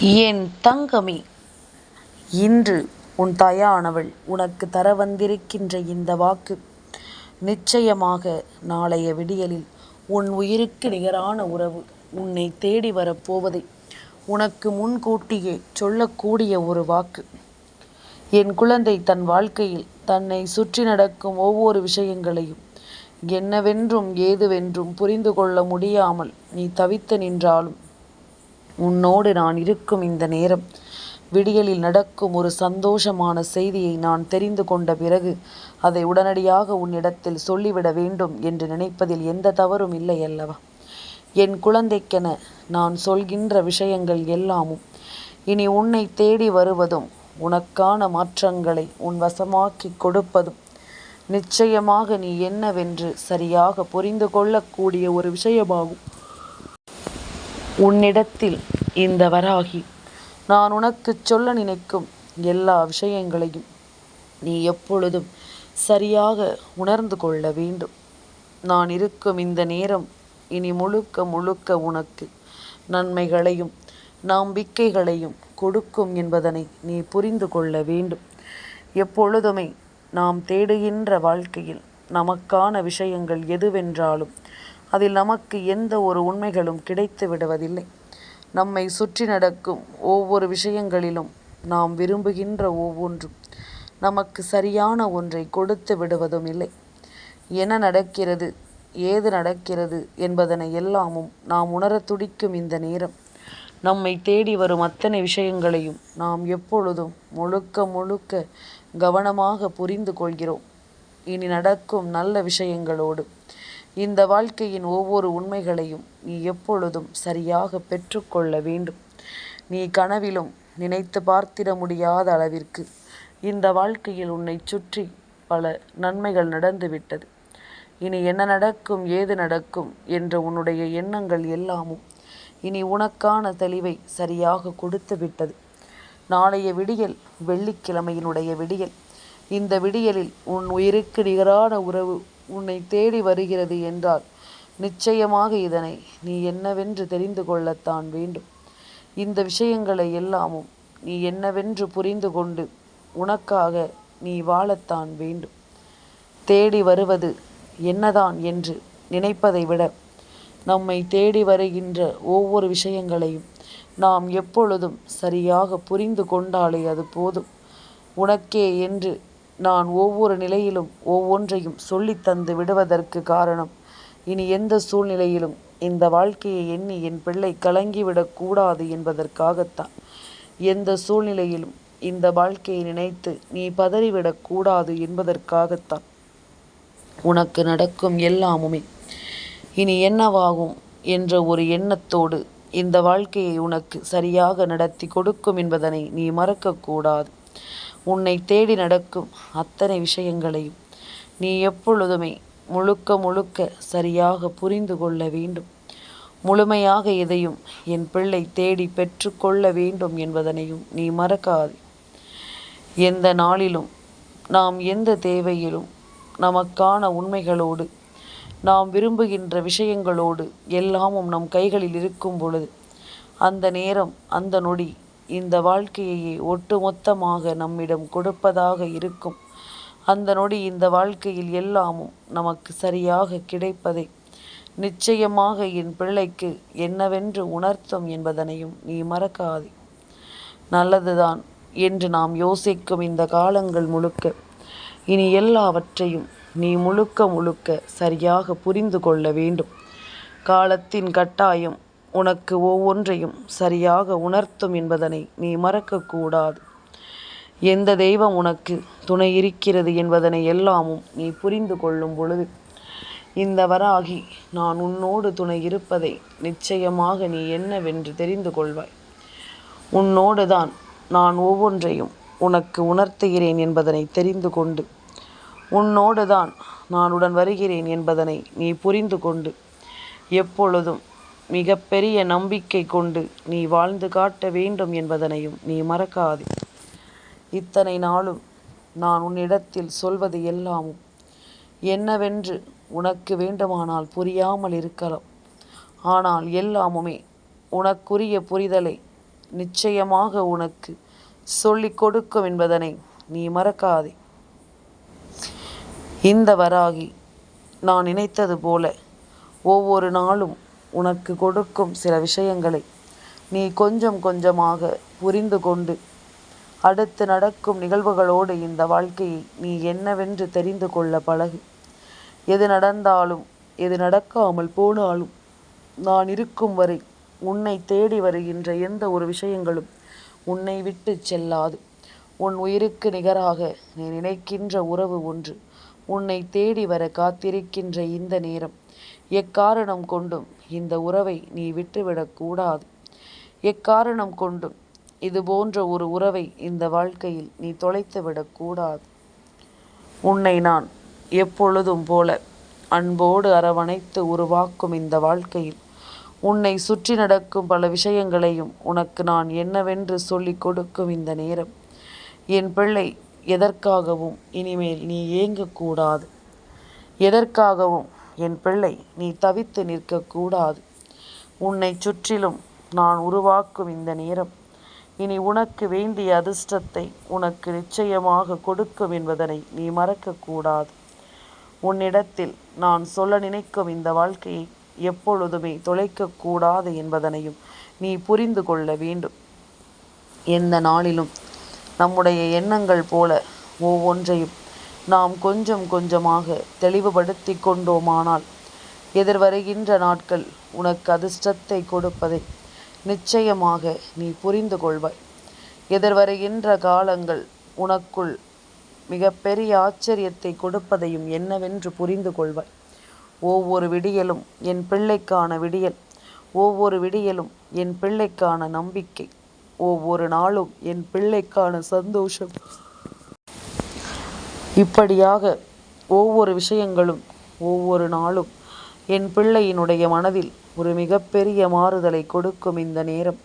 என் தங்கமே, இன்று உன் தாயானவள் உனக்கு தர வந்திருக்கின்ற இந்த வாக்கு நிச்சயமாக நாளைய விடியலில் உன் உயிருக்கு நிகரான உறவு உன்னை தேடி வரப்போவதை உனக்கு முன்கூட்டியே சொல்லக்கூடிய ஒரு வாக்கு. என் குழந்தை தன் வாழ்க்கையில் தன்னை சுற்றி நடக்கும் ஒவ்வொரு விஷயங்களையும் என்னவென்றும் ஏதுவென்றும் புரிந்து கொள்ள முடியாமல் நீ தவித்து நின்றாலும் உன்னோடு நான் இருக்கும் இந்த நேரம் விடியலில் நடக்கும் ஒரு சந்தோஷமான செய்தியை நான் தெரிந்து கொண்ட பிறகு அதை உடனடியாக உன்னிடத்தில் சொல்லிவிட வேண்டும் என்று நினைப்பதில் எந்த தவறும் இல்லை அல்லவா? என் குழந்தைக்கென நான் சொல்கின்ற விஷயங்கள் எல்லாமும் இனி உன்னை தேடி வருவதும் உனக்கான மாற்றங்களை உன் வசமாக்கி கொடுப்பதும் நிச்சயமாக நீ என்னவென்று சரியாக புரிந்து கொள்ளக்கூடிய ஒரு விஷயமாகும். உன்னிடத்தில் இந்த வராகி நான் உனக்கு சொல்ல நினைக்கும் எல்லா விஷயங்களையும் நீ எப்பொழுதும் சரியாக உணர்ந்து கொள்ள வேண்டும். நான் இருக்கும் இந்த நேரம் இனி முழுக்க முழுக்க உனக்கு நன்மைகளையும் நம்பிக்கைகளையும் கொடுக்கும் என்பதனை நீ புரிந்து கொள்ள வேண்டும். எப்பொழுதுமே நாம் தேடுகின்ற வாழ்க்கையில் நமக்கான விஷயங்கள் எதுவென்றாலும் அதில் நமக்கு எந்த ஒரு உண்மைகளும் கிடைத்து விடுவதில்லை. நம்மை சுற்றி நடக்கும் ஒவ்வொரு விஷயங்களிலும் நாம் விரும்புகின்ற ஒவ்வொன்றும் நமக்கு சரியான ஒன்றை கொடுத்து விடுவதும் இல்லை. என்ன நடக்கிறது, ஏது நடக்கிறது என்பதனை எல்லாமும் நாம் உணர துடிக்கும் இந்த நேரம் நம்மை தேடி வரும் அத்தனை விஷயங்களையும் நாம் எப்பொழுதும் முழுக்க முழுக்க கவனமாக புரிந்து கொள்கிறோம். இனி நடக்கும் நல்ல விஷயங்களோடு இந்த வாழ்க்கையின் ஒவ்வொரு உண்மைகளையும் நீ எப்பொழுதும் சரியாக பெற்றுக்கொள்ள வேண்டும். நீ கனவிலும் நினைத்து பார்த்திட முடியாத அளவிற்கு இந்த வாழ்க்கையில் உன்னை சுற்றி பல நன்மைகள் நடந்துவிட்டது. இனி என்ன நடக்கும், ஏது நடக்கும் என்ற உன்னுடைய எண்ணங்கள் எல்லாமும் இனி உனக்கான தெளிவை சரியாக கொடுத்து விட்டது. நாளைய விடியல் வெள்ளிக்கிழமையினுடைய விடியல். இந்த விடியலில் உன் உயிருக்கு நிகரான உறவு உன்னை தேடி வருகிறது என்றால் நிச்சயமாக இதனை நீ என்னவென்று தெரிந்து கொள்ளத்தான் வேண்டும். இந்த விஷயங்களை எல்லாமும் நீ என்னவென்று புரிந்து கொண்டு உனக்காக நீ வாழத்தான் வேண்டும். தேடி வருவது என்னதான் என்று நினைப்பதை விட நம்மை தேடி வருகின்ற ஒவ்வொரு விஷயங்களையும் நாம் எப்பொழுதும் சரியாக புரிந்து கொண்டாலே அது போதும். உனக்கே என்று நான் ஒவ்வொரு நிலையிலும் ஒவ்வொன்றையும் சொல்லித்தந்து விடுவதற்கு காரணம், இனி எந்த சூழ்நிலையிலும் இந்த வாழ்க்கையை எண்ணி என் பிள்ளை கலங்கிவிடக்கூடாது என்பதற்காகத்தான். எந்த சூழ்நிலையிலும் இந்த வாழ்க்கையை நினைத்து நீ பதறிவிடக்கூடாது என்பதற்காகத்தான். உனக்கு நடக்கும் எல்லாமுமே இனி என்னவாகும் என்ற ஒரு எண்ணத்தோடு இந்த வாழ்க்கையை உனக்கு சரியாக நடத்தி கொடுக்கும் என்பதனை நீ மறக்கக்கூடாது. உன்னை தேடி நடக்கும் அத்தனை விஷயங்களையும் நீ எப்பொழுதுமே முழுக்க முழுக்க சரியாக புரிந்து கொள்ள வேண்டும். முழுமையாக எதையும் என் பிள்ளை தேடி பெற்றுக்கொள்ள வேண்டும் என்பதனையும் நீ மறக்காது. எந்த நாளிலும் நாம் எந்த தேவையிலும் நமக்கான உண்மைகளோடு நாம் விரும்புகின்ற விஷயங்களோடு எல்லாமும் நம் கைகளில் இருக்கும் பொழுது அந்த நேரம் அந்த நொடி இந்த வாழ்க்கையை ஒட்டுமொத்தமாக நம்மிடம் கொடுப்பதாக இருக்கும். அந்த நொடி இந்த வாழ்க்கையில் எல்லாமும் நமக்கு சரியாக கிடைப்பதை நிச்சயமாக என் பிள்ளைக்கு என்னவென்று உணர்த்தும் என்பதனையும் நீ மறக்காதே. நல்லதுதான் என்று நாம் யோசிக்கும் இந்த காலங்கள் முழுக்க இனி எல்லாவற்றையும் நீ முழுக்க முழுக்க சரியாக புரிந்து கொள்ள வேண்டும். காலத்தின் கட்டாயம் உனக்கு ஒவ்வொன்றையும் சரியாக உணர்த்தும் என்பதனை நீ மறக்கக்கூடாது. எந்த தெய்வம் உனக்கு துணை இருக்கிறது என்பதனை எல்லாமும் நீ புரிந்து கொள்ளும் பொழுது இந்த வராகி நான் உன்னோடு துணை இருப்பதை நிச்சயமாக நீ என்னவென்று தெரிந்து கொள்வாய். உன்னோடு தான் நான் ஒவ்வொன்றையும் உனக்கு உணர்த்துகிறேன் என்பதனை தெரிந்து கொண்டு உன்னோடு தான் நான் உடன் வருகிறேன் என்பதனை நீ புரிந்து கொண்டு எப்பொழுதும் மிகப்பெரிய நம்பிக்கை கொண்டு நீ வாழ்ந்து காட்ட வேண்டும் என்பதனையும் நீ மறக்காதே. இத்தனை நாளும் நான் உன்னிடத்தில் சொல்வது எல்லாமும் என்னவென்று உனக்கு வேண்டுமானால் புரியாமல் இருக்கலாம். ஆனால் எல்லாமுமே உனக்குரிய புரிதலை நிச்சயமாக உனக்கு சொல்லிக் கொடுக்கும் என்பதனை நீ மறக்காதே. இந்த வராகி நான் நினைத்தது போல ஒவ்வொரு நாளும் உனக்கு கொடுக்கும் சில விஷயங்களை நீ கொஞ்சம் கொஞ்சமாக புரிந்து கொண்டு அடுத்து நடக்கும் நிகழ்வுகளோடு இந்த வாழ்க்கையை நீ என்னவென்று தெரிந்து கொள்ள பழகு. எது நடந்தாலும் எது நடக்காமல் போனாலும் நான் இருக்கும் வரை உன்னை தேடி வருகின்ற எந்த ஒரு விஷயங்களும் உன்னை விட்டு செல்லாது. உன் உயிருக்கு நிகராக நீ நினைக்கின்ற உறவு ஒன்று உன்னை தேடி வர காத்திருக்கின்ற இந்த நேரம் எக்காரணம் கொண்டும் இந்த உறவை நீ விட்டுவிடக்கூடாது. எக்காரணம் கொண்டும் இது போன்ற ஒரு உறவை இந்த வாழ்க்கையில் நீ தொலைத்து விடக்கூடாது. உன்னை நான் எப்பொழுதும் போல அன்போடு அரவணைத்து உருவாக்கும் இந்த வாழ்க்கையில் உன்னை சுற்றி நடக்கும் பல விஷயங்களையும் உனக்கு நான் என்னவென்று சொல்லிக் கொடுக்கும் இந்த நேரம் என் பிள்ளை எதற்காகவும் இனிமேல் நீ ஏங்கக்கூடாது. எதற்காகவும் என் பிள்ளை நீ தவித்து நிற்கக்கூடாது. உன்னை சுற்றிலும் நான் உருவாக்கும் இந்த நேரம் இனி உனக்கு வேண்டிய அதிர்ஷ்டத்தை உனக்கு நிச்சயமாக கொடுக்கும் என்பதனை நீ மறக்கக்கூடாது. உன்னிடத்தில் நான் சொல்ல நினைக்கும் இந்த வாழ்க்கையை எப்பொழுதுமே தொலைக்கக்கூடாது என்பதனையும் நீ புரிந்து கொள்ள வேண்டும். எந்த நாளிலும் நம்முடைய எண்ணங்கள் போல ஒவ்வொன்றையும் நாம் கொஞ்சம் கொஞ்சமாக தெளிவுபடுத்தி கொண்டோமானால் எதிர்வருகின்ற நாட்கள் உனக்கு அதிர்ஷ்டத்தை கொடுப்பதை நிச்சயமாக நீ புரிந்து கொள்வாய். எதிர்வருகின்ற காலங்கள் உனக்குள் மிகப்பெரிய ஆச்சரியத்தை கொடுப்பதையும் என்னவென்று புரிந்து கொள்வாய். ஒவ்வொரு விடியலும் என் பிள்ளைக்கான விடியல், ஒவ்வொரு விடியலும் என் பிள்ளைக்கான நம்பிக்கை, ஒவ்வொரு நாளும் என் பிள்ளைக்கான சந்தோஷம். இப்படியாக ஒவ்வொரு விஷயங்களும் ஒவ்வொரு நாளும் என் பிள்ளையினுடைய மனதில் ஒரு மிகப்பெரிய மாறுதலை கொடுக்கும் இந்த நேரம்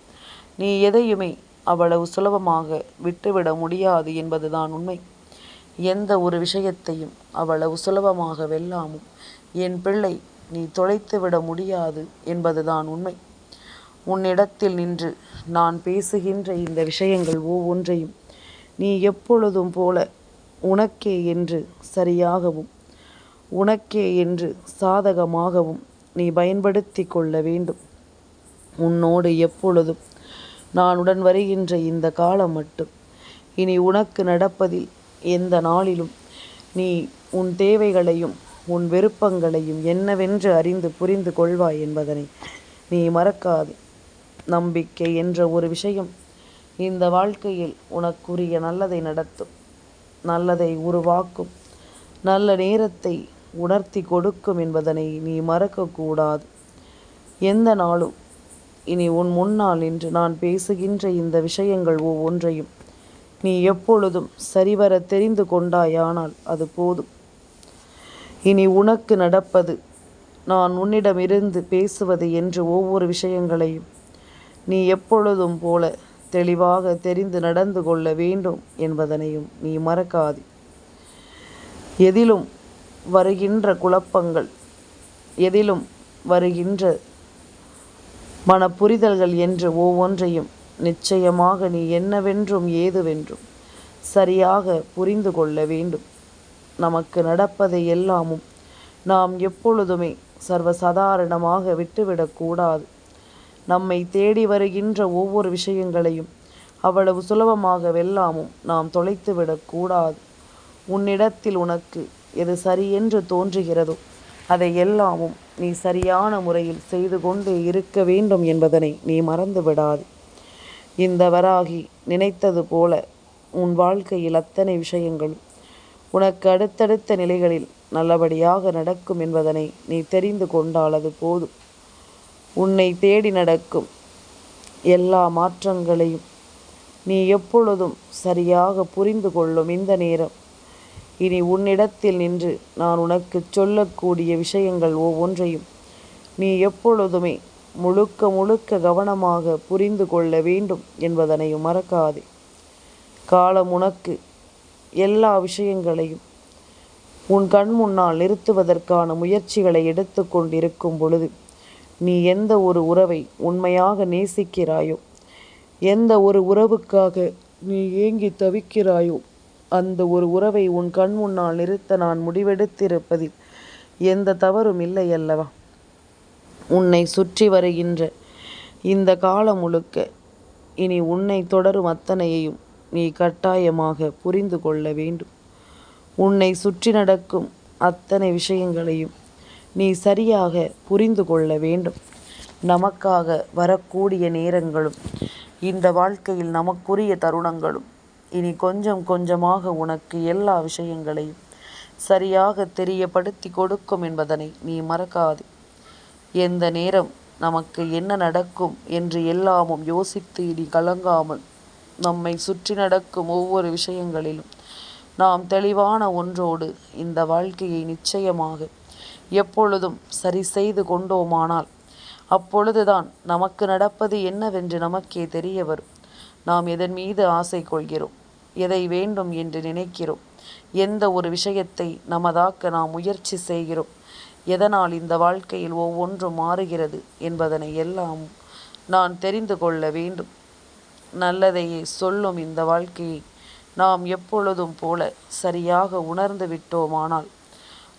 நீ எதையுமே அவ்வளவு சுலபமாக விட்டுவிட முடியாது என்பதுதான் உண்மை. எந்த ஒரு விஷயத்தையும் அவ்வளவு சுலபமாக வெல்லாமும் என் பிள்ளை நீ தொலைத்து விட முடியாது என்பதுதான் உண்மை. உன்னிடத்தில் நின்று நான் பேசுகின்ற இந்த விஷயங்கள் ஒவ்வொன்றையும் நீ எப்பொழுதும் போல உனக்கே என்று சரியாகவும் உனக்கே என்று சாதகமாகவும் நீ பயன்படுத்தி கொள்ள வேண்டும். உன்னோடு எப்பொழுதும் நான் உடன் வருகின்ற இந்த காலம் மட்டும் இனி உனக்கு நடப்பதில் எந்த நாளிலும் நீ உன் தேவைகளையும் உன் விருப்பங்களையும் என்னவென்று அறிந்து புரிந்து கொள்வாய் என்பதனை நீ மறக்காதே. நம்பிக்கை என்ற ஒரு விஷயம் இந்த வாழ்க்கையில் உனக்குரிய நல்லதை நடத்தும், நல்லதை உருவாக்கும், நல்ல நேரத்தை உணர்த்தி கொடுக்கும் என்பதனை நீ மறக்கக்கூடாது. எந்த நாளும் இனி உன் முன்னால் நின்று நான் பேசுகின்ற இந்த விஷயங்கள் ஒவ்வொன்றையும் நீ எப்பொழுதும் சரிவர தெரிந்து கொண்டாயானால் அது போதும். இனி உனக்கு நடப்பது நான் உன்னிடமிருந்து பேசுவது என்று ஒவ்வொரு விஷயங்களையும் நீ எப்பொழுதும் போல தெளிவாக தெரிந்து நடந்து கொள்ள வேண்டும் என்பதனையும் நீ மறக்காதே. எதிலும் வருகின்ற குழப்பங்கள், எதிலும் வருகின்ற மனப்புரிதல்கள் என்று ஒவ்வொன்றையும் நிச்சயமாக நீ என்னவென்றும் ஏதுவென்றும் சரியாக புரிந்து கொள்ள வேண்டும். நமக்கு நடப்பதை எல்லாமும் நாம் எப்பொழுதுமே சர்வசாதாரணமாக விட்டுவிடக்கூடாது. நம்மை தேடி வருகின்ற ஒவ்வொரு விஷயங்களையும் அவ்வளவு சுலபமாக வெல்லாமும் நாம் தொலைத்து விடக்கூடாது. உன்னிடத்தில் உனக்கு எது சரியென்று தோன்றுகிறதோ அதை எல்லாமும் நீ சரியான முறையில் செய்து கொண்டே இருக்க வேண்டும் என்பதனை நீ மறந்து விடாது. இந்த வராகி நினைத்தது போல உன் வாழ்க்கையில் அத்தனை விஷயங்களும் உனக்கு அடுத்தடுத்த நிலைகளில் நல்லபடியாக நடக்கும் என்பதனை நீ தெரிந்து கொண்டால் அது போதும். உன்னை தேடி நடக்கும் எல்லா மாற்றங்களையும் நீ எப்பொழுதும் சரியாக புரிந்து கொள்ளும் இந்த நேரம் இனி உன்னிடத்தில் நின்று நான் உனக்கு சொல்லக்கூடிய விஷயங்கள் ஒவ்வொன்றையும் நீ எப்பொழுதுமே முழுக்க முழுக்க கவனமாக புரிந்து கொள்ள வேண்டும் என்பதனையும் மறக்காதே. காலம் உனக்கு எல்லா விஷயங்களையும் உன் கண் முன்னால் நிறுத்துவதற்கான முயற்சிகளை எடுத்து கொண்டிருக்கும் பொழுது நீ எந்த ஒரு உறவை உண்மையாக நேசிக்கிறாயோ, எந்த ஒரு உறவுக்காக நீ ஏங்கி தவிக்கிறாயோ அந்த ஒரு உறவை உன் கண் முன்னால் நிறுத்த நான் முடிவெடுத்திருப்பதில் எந்த தவறும் இல்லை அல்லவா? உன்னை சுற்றி வருகின்ற இந்த காலம் முழுக்க இனி உன்னை தொடரும் அத்தனையையும் நீ கட்டாயமாக புரிந்து கொள்ள வேண்டும். உன்னை சுற்றி நடக்கும் அத்தனை விஷயங்களையும் நீ சரியாக புரிந்து கொள்ள வேண்டும். நமக்காக வரக்கூடிய நேரங்களும் இந்த வாழ்க்கையில் நமக்குரிய தருணங்களும் இனி கொஞ்சம் கொஞ்சமாக உனக்கு எல்லா விஷயங்களையும் சரியாக தெரியப்படுத்தி கொடுக்கும் என்பதனை நீ மறக்காதே. எந்த நேரம் நமக்கு என்ன நடக்கும் என்று எல்லாமும் யோசித்து இனி கலங்காமல் நம்மை சுற்றி நடக்கும் ஒவ்வொரு விஷயங்களிலும் நாம் தெளிவான ஒன்றோடு இந்த வாழ்க்கையை நிச்சயமாக எப்பொழுதும் சரி செய்து கொண்டோமானால் அப்பொழுதுதான் நமக்கு நடப்பது என்னவென்று நமக்கே தெரிய வரும். நாம் எதன் மீது ஆசை கொள்கிறோம், எதை வேண்டும் என்று நினைக்கிறோம், எந்த ஒரு விஷயத்தை நமதாக்க நாம் முயற்சி செய்கிறோம், எதனால் இந்த வாழ்க்கையில் ஒவ்வொன்றும் மாறுகிறது என்பதனை எல்லாம் நான் தெரிந்து கொள்ள வேண்டும். நல்லதையே சொல்லும் இந்த வாழ்க்கையை நாம் எப்பொழுதும் போல சரியாக உணர்ந்து விட்டோமானால்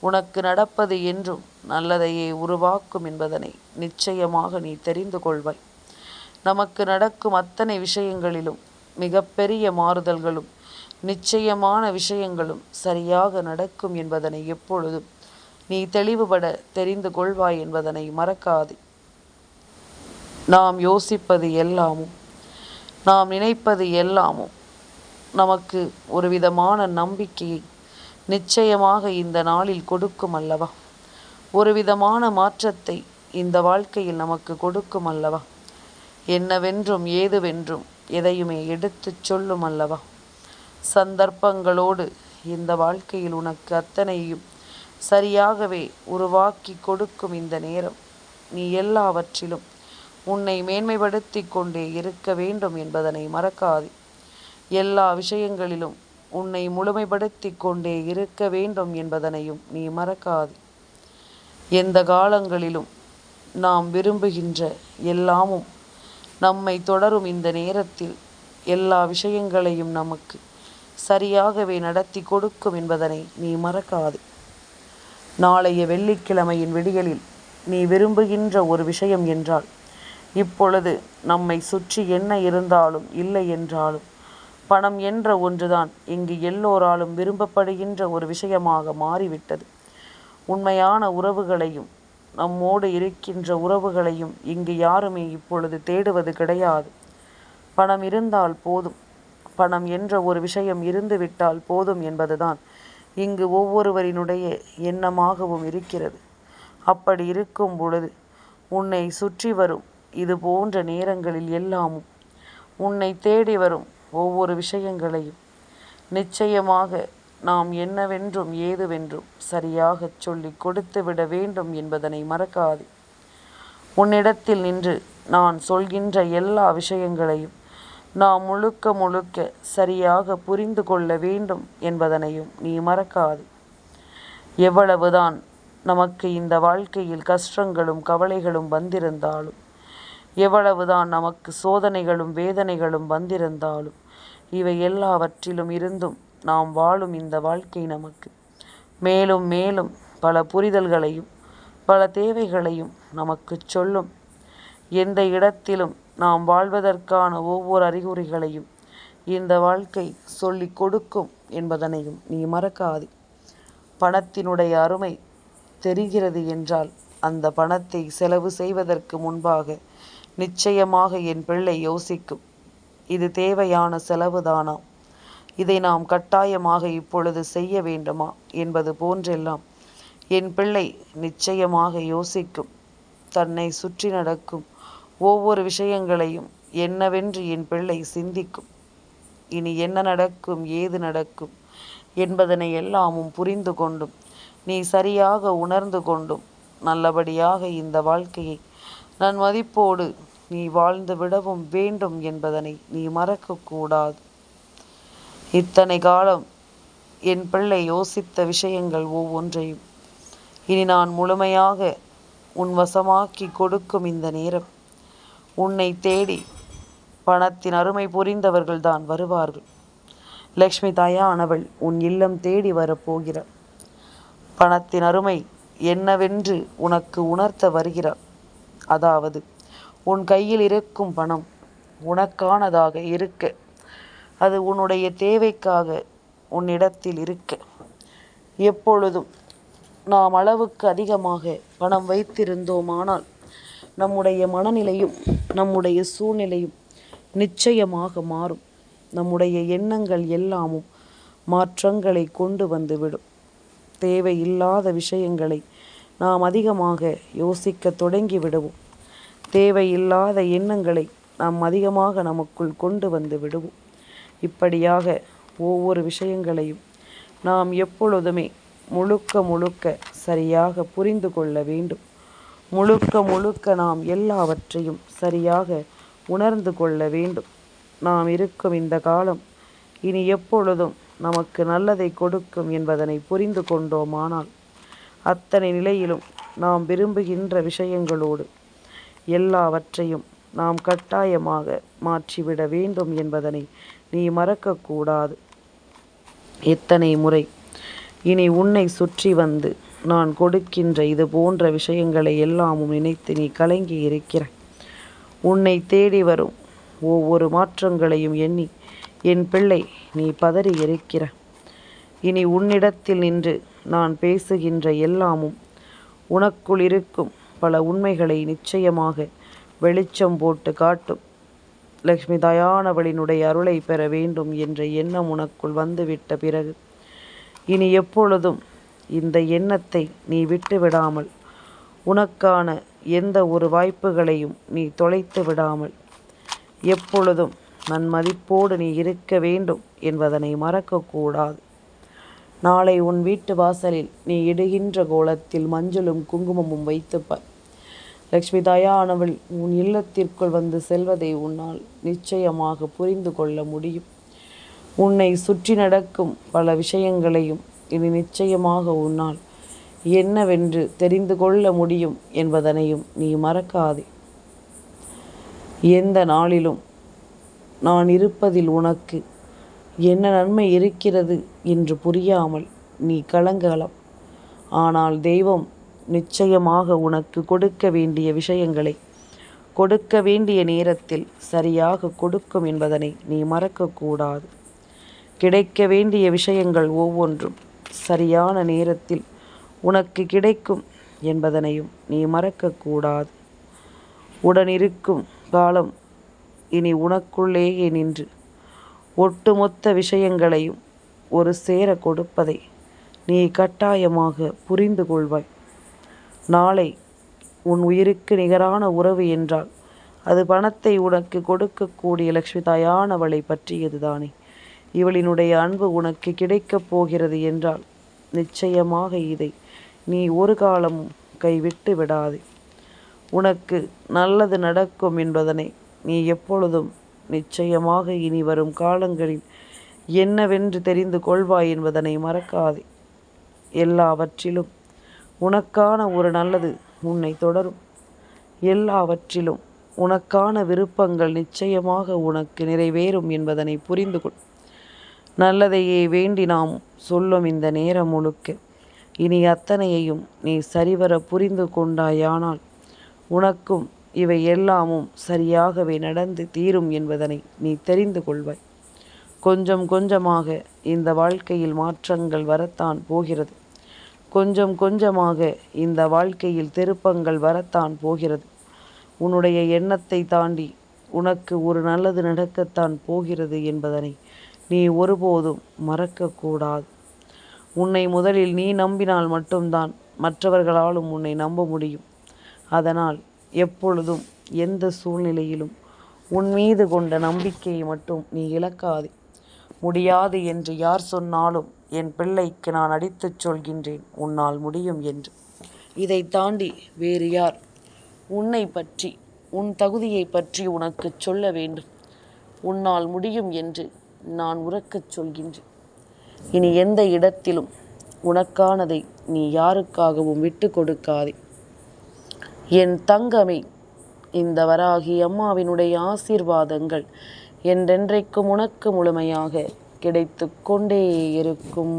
உனக்கு நடப்பது என்றும் நல்லதையே உருவாக்கும் என்பதனை நிச்சயமாக நீ தெரிந்து கொள்வாய். நமக்கு நடக்கும் அத்தனை விஷயங்களிலும் மிகப்பெரிய மாறுதல்களும் நிச்சயமான விஷயங்களும் சரியாக நடக்கும் என்பதனை எப்பொழுதும் நீ தெளிவுபட தெரிந்து கொள்வாய் என்பதனை மறக்காதே. நாம் யோசிப்பது எல்லாமும் நாம் நினைப்பது எல்லாமும் நமக்கு ஒரு விதமான நம்பிக்கையை நிச்சயமாக இந்த நாளில் கொடுக்கும் அல்லவா? ஒரு விதமான மாற்றத்தை இந்த வாழ்க்கையில் நமக்கு கொடுக்கும் அல்லவா? என்னவென்றும் ஏதுவென்றும் எதையுமே எடுத்துச் சொல்லும் அல்லவா? சந்தர்ப்பங்களோடு இந்த வாழ்க்கையில் உனக்கு அத்தனையும் சரியாகவே உருவாக்கி கொடுக்கும் இந்த நேரம் நீ எல்லாவற்றிலும் உன்னை மேன்மைப்படுத்தி கொண்டே இருக்க வேண்டும் என்பதனை மறக்காதே. எல்லா விஷயங்களிலும் உன்னை முழுமைப்படுத்தி கொண்டே இருக்க வேண்டும் என்பதனையும் நீ மறக்காதே. எந்த காலங்களிலும் நாம் விரும்புகின்ற எல்லாமும் நம்மை தொடரும் இந்த நேரத்தில் எல்லா விஷயங்களையும் நமக்கு சரியாகவே நடத்தி கொடுக்கும் என்பதனை நீ மறக்காதே. நாளைய வெள்ளிக்கிழமையின் விடியலில் நீ விரும்புகின்ற ஒரு விஷயம் என்றால் இப்பொழுது நம்மை சுற்றி என்ன இருந்தாலும் இல்லை என்றாலும் பணம் என்ற ஒன்றுதான் இங்கு எல்லோராலும் விரும்பப்படுகின்ற ஒரு விஷயமாக மாறிவிட்டது. உண்மையான உறவுகளையும் நம்மோடு இருக்கின்ற உறவுகளையும் இங்கு யாருமே இப்பொழுது தேடுவது கிடையாது. பணம் இருந்தால் போதும், பணம் என்ற ஒரு விஷயம் இருந்துவிட்டால் போதும் என்பதுதான் இங்கு ஒவ்வொருவரினுடைய எண்ணமாகவும் இருக்கிறது. அப்படி இருக்கும் பொழுது உன்னை சுற்றி வரும் இது போன்ற நேரங்களில் எல்லாமும் உன்னை தேடி வரும் ஒவ்வொரு விஷயங்களையும் நிச்சயமாக நாம் என்னவென்றும் ஏதுவென்றும் சரியாக சொல்லி கொடுத்து விட வேண்டும் என்பதனை மறக்காதே. உன்னிடத்தில் நின்று நான் சொல்கின்ற எல்லா விஷயங்களையும் நாம் முழுக்க முழுக்க சரியாக புரிந்து கொள்ள வேண்டும் என்பதனையும் நீ மறக்காதே. எவ்வளவுதான் நமக்கு இந்த வாழ்க்கையில் கஷ்டங்களும் கவலைகளும் வந்திருந்தாலும், எவ்வளவுதான் நமக்கு சோதனைகளும் வேதனைகளும் வந்திருந்தாலும், இவை எல்லாவற்றிலும் இருந்தும் நாம் வாழும் இந்த வாழ்க்கை நமக்கு மேலும் மேலும் பல புரிதல்களையும் பல தேவைகளையும் நமக்கு சொல்லும். எந்த இடத்திலும் நாம் வாழ்வதற்கான ஒவ்வொரு அறிகுறிகளையும் இந்த வாழ்க்கை சொல்லி கொடுக்கும் என்பதனையும் நீ மறக்காதே. பணத்தினுடைய அருமை தெரிகிறது என்றால் அந்த பணத்தை செலவு செய்வதற்கு முன்பாக நிச்சயமாக என் பிள்ளை யோசிக்கும், இது தேவையான செலவுதானா, இதை நாம் கட்டாயமாக இப்பொழுது செய்ய வேண்டுமா என்பது போன்றெல்லாம் என் பிள்ளை நிச்சயமாக யோசிக்கும். தன்னை சுற்றி நடக்கும் ஒவ்வொரு விஷயங்களையும் என்னவென்று என் பிள்ளை சிந்திக்கும். இனி என்ன நடக்கும் ஏது நடக்கும் என்பதனை எல்லாமும் புரிந்து கொண்டும் நீ சரியாக உணர்ந்து கொண்டும் நல்லபடியாக இந்த வாழ்க்கையை நன்மதிப்போடு நீ வாழ்ந்து விடவும் வேண்டும் என்பதனை நீ மறக்கக்கூடாது. இத்தனை காலம் என் பிள்ளை யோசித்த விஷயங்கள் ஒவ்வொன்றையும் இனி நான் முழுமையாக உன் வசமாக்கி கொடுக்கும் இந்த நேரம் உன்னை தேடி பணத்தின் அருமை புரிந்தவர்கள்தான் வருவார்கள். லக்ஷ்மி தாயானவள் உன் இல்லம் தேடி வரப்போகிறார். பணத்தின் அருமை என்னவென்று உனக்கு உணர்த்த வருகிறார். அதாவது உன் கையில் இருக்கும் பணம் உனக்கானதாக இருக்க, அது உன்னுடைய தேவைக்காக உன்னிடத்தில் இருக்க. எப்பொழுதும் நாம் அளவுக்கு அதிகமாக பணம் வைத்திருந்தோமானால் நம்முடைய மனநிலையும் நம்முடைய சூழ்நிலையும் நிச்சயமாக மாறும். நம்முடைய எண்ணங்கள் எல்லாமும் மாற்றங்களை கொண்டு வந்துவிடும். தேவையில்லாத விஷயங்களை நாம் அதிகமாக யோசிக்க தொடங்கி விடுவோம். தேவையில்லாத எண்ணங்களை நாம் அதிகமாக நமக்குள் கொண்டு வந்து விடுவோம். இப்படியாக ஒவ்வொரு விஷயங்களையும் நாம் எப்பொழுதுமே முழுக்க முழுக்க சரியாக புரிந்து கொள்ள வேண்டும். முழுக்க முழுக்க நாம் எல்லாவற்றையும் சரியாக உணர்ந்து கொள்ள வேண்டும். நாம் இருக்கும் இந்த காலம் இனி எப்பொழுதும் நமக்கு நல்லதை கொடுக்கும் என்பதனை புரிந்து கொண்டோமானால் அத்தனை நிலையிலும் நாம் விரும்புகின்ற விஷயங்களோடு எல்லாவற்றையும் நாம் கட்டாயமாக மாற்றிவிட வேண்டும் என்பதனை நீ மறக்கக்கூடாது. எத்தனை முறை இனி உன்னை சுற்றி வந்து நான் கொடுக்கின்ற இது போன்ற விஷயங்களை எல்லாமும் நினைத்து நீ கலங்கி இருக்கிறாய். உன்னை தேடி வரும் ஒவ்வொரு மாற்றங்களையும் எண்ணி என் பிள்ளை நீ பதறி இருக்கிற. இனி உன்னிடத்தில் நின்று நான் பேசுகின்ற எல்லாமும் உனக்குள் இருக்கும் பல உண்மைகளை நிச்சயமாக வெளிச்சம் போட்டு காட்டும். லக்ஷ்மி தாயானவளினுடைய அருளை பெற வேண்டும் என்ற எண்ணம் உனக்குள் வந்துவிட்ட பிறகு இனி எப்பொழுதும் இந்த எண்ணத்தை நீ விட்டு விடாமல், உனக்கான எந்த ஒரு வாய்ப்புகளையும் நீ தொலைத்து விடாமல் எப்பொழுதும் நன்மதிப்போடு நீ இருக்க வேண்டும் என்பதனை மறக்கக்கூடாது. நாளை உன் வீட்டு வாசலில் நீ இடுகின்ற கோலத்தில் மஞ்சளும் குங்குமமும் வைத்துப்பார். லக்ஷ்மி தாயானவள் உன் இல்லத்திற்குள் வந்து செல்வதை உன்னால் நிச்சயமாக புரிந்து கொள்ள முடியும். உன்னை சுற்றி நடக்கும் பல விஷயங்களையும் இனி நிச்சயமாக உன்னால் என்னவென்று தெரிந்து கொள்ள முடியும் என்பதனையும் நீ மறக்காதே. எந்த நாளிலும் நான் இருப்பதில் உனக்கு என்ன நன்மை இருக்கிறது என்று புரியாமல் நீ கலங்கலாம். ஆனால் தெய்வம் நிச்சயமாக உனக்கு கொடுக்க வேண்டிய விஷயங்களை கொடுக்க வேண்டிய நேரத்தில் சரியாக கொடுக்கும் என்பதனை நீ மறக்கக்கூடாது. கிடைக்க வேண்டிய விஷயங்கள் ஒவ்வொன்றும் சரியான நேரத்தில் உனக்கு கிடைக்கும் என்பதனையும் நீ மறக்கக்கூடாது. உடனிருக்கும் காலம் இனி உனக்குள்ளேயே நின்று ஒட்டுமொத்த விஷயங்களையும் ஒரு சேர கொடுப்பதை நீ கட்டாயமாக புரிந்து கொள்வாய். நாளை உன் உயிருக்கு நிகரான உறவு என்றால் அது பணத்தை உனக்கு கொடுக்கக்கூடிய லக்ஷ்மி தாயானவளை பற்றியதுதானே. இவளினுடைய அன்பு உனக்கு கிடைக்கப் போகிறது என்றால் நிச்சயமாக இதை நீ ஒரு காலமும் கைவிட்டு விடாதே. உனக்கு நல்லது நடக்கும் என்பதனை நீ எப்பொழுதும் நிச்சயமாக இனி வரும் காலங்களில் என்னவென்று தெரிந்து கொள்வாய் என்பதனை மறக்காதே. எல்லாவற்றிலும் உனக்கான ஒரு நல்லது உன்னை தொடரும். எல்லாவற்றிலும் உனக்கான விருப்பங்கள் நிச்சயமாக உனக்கு நிறைவேறும் என்பதனை புரிந்து கொள். நல்லதையே வேண்டி நாம் சொல்லும் இந்த நேரம் முழுக்க இனி அத்தனையையும் நீ சரிவர புரிந்து கொண்டாயானால் உனக்கும் இவை எல்லாமும் சரியாகவே நடந்து தீரும் என்பதனை நீ தெரிந்து கொள்வாய். கொஞ்சம் கொஞ்சமாக இந்த வாழ்க்கையில் மாற்றங்கள் வரத்தான் போகிறது. கொஞ்சம் கொஞ்சமாக இந்த வாழ்க்கையில் திருப்பங்கள் வரத்தான் போகிறது. உன்னுடைய எண்ணத்தை தாண்டி உனக்கு ஒரு நல்லது நடக்கத்தான் போகிறது என்பதனை நீ ஒருபோதும் மறக்கக்கூடாது. உன்னை முதலில் நீ நம்பினால் மட்டும்தான் மற்றவர்களாலும் உன்னை நம்ப முடியும். அதனால் எப்பொழுதும் எந்த சூழ்நிலையிலும் உன் மீது கொண்ட நம்பிக்கையை மட்டும் நீ இழக்காதே. முடியாது என்று யார் சொன்னாலும் என் பிள்ளைக்கு நான் அடித்துச் சொல்கின்றேன், உன்னால் முடியும் என்று. இதை தாண்டி வேறு யார் உன்னை பற்றி உன் தகுதியை பற்றி உனக்கு சொல்ல வேண்டும்? உன்னால் முடியும் என்று நான் உரக்கச் சொல்கின்றேன். இனி எந்த இடத்திலும் உனக்கானதை நீ யாருக்காகவும் விட்டு கொடுக்காதே. என் தங்கமே, இந்த வராகி அம்மாவினுடைய ஆசீர்வாதங்கள் என்றென்றைக்கும் உனக்கு முழுமையாக கிடைத்து கொண்டே இருக்கும்.